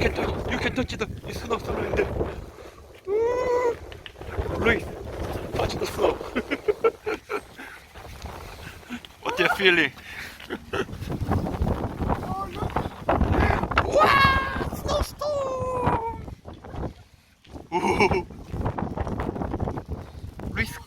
you can touch the snow in there. Luis, touch the snow. What you feeling? Wow, snowstorm! Ooh. Risk.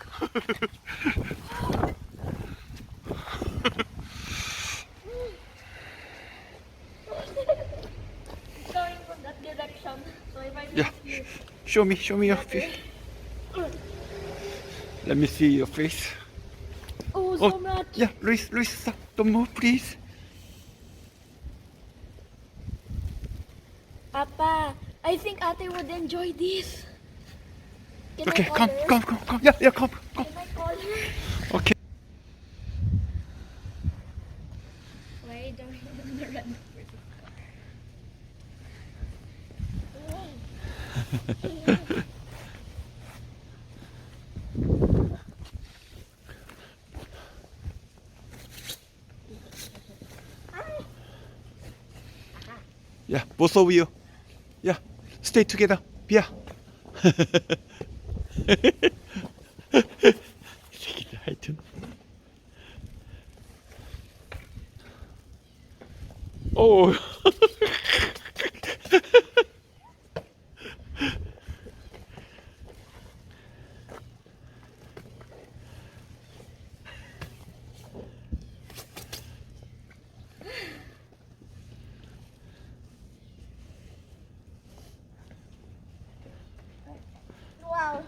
Going from that direction. So if I Yeah, show me your face. Let me see your face. Oh, so much. Yeah, Luis, stop. Don't move, please. Papa, I think Ate would enjoy this. Can Okay, I call her? come. Yeah, come. Can I call her? Okay. Why don't you run over this car? Yeah, both of you. Yeah, stay together. Pia. 하여튼. 오. Wow,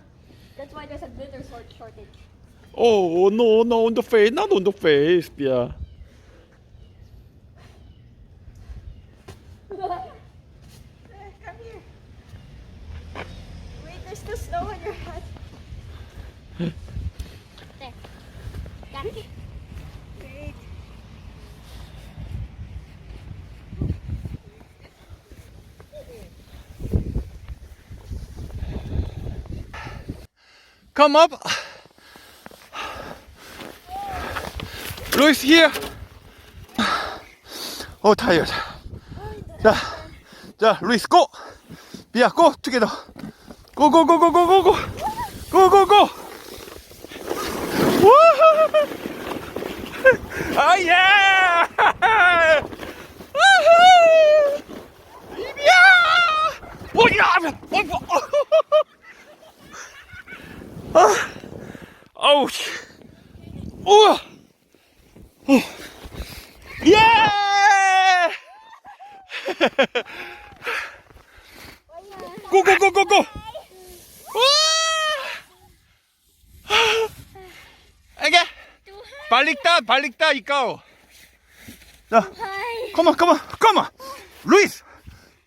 that's why there's a glitter shortage. Oh no, on the face, not on the face, Pia. Come here. Wait, there's still snow on your hat. There. Got it. Great. Come up. Luis here. Oh, tired. 자, Luis, go. Pia, go together. Go. Oh yeah! 이비야! 뭐야! 어우, 우와! 예! 고고고고고! 이게 발릭다 이까오. 자, come on, Luis,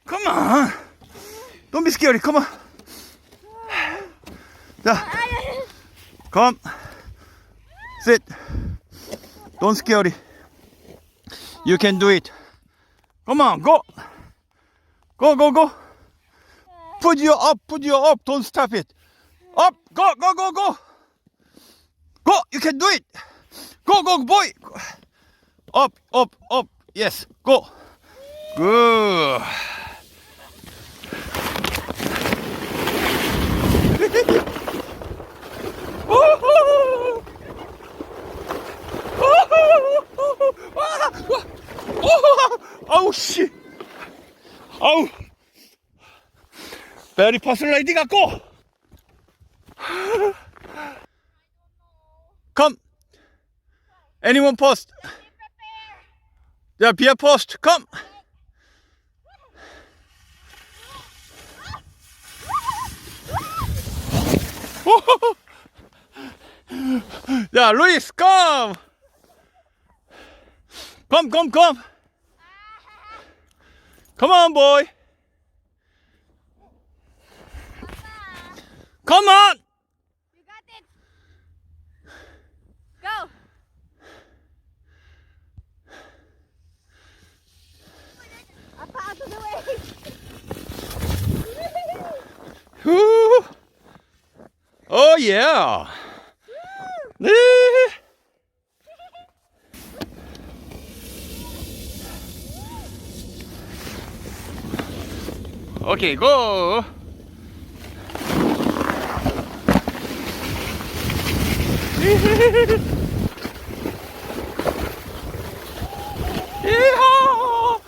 come on. Don't be scary, come on. 자, come, sit. Don't scary. You can do it. Come on, go. Put you up. Don't stop it. Up, go. Go, you can do it. Go, boy. Up. Yes, go. Good. Oh shit. Oh. Very fast lady go. Come. Anyone post? Yeah, Pia post. Come. Yeah, Luis, come. Come. Come on, boy. Come on. You got it. Go. Papa, out of the way. Woo. Oh yeah. 네. Okay, go. Yeehaw!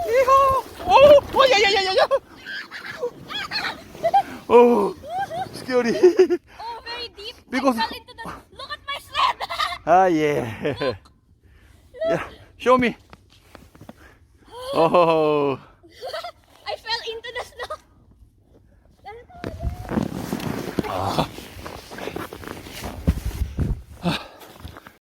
Yeehaw! Oh, oh, yeah, yeah, yeah, yeah, yeah. Oh, scary. Oh, very deep. Because- I fell into the... Look at my sled! Ah, yeah. Yeah, show me. Oh, I fell into the snow. ah,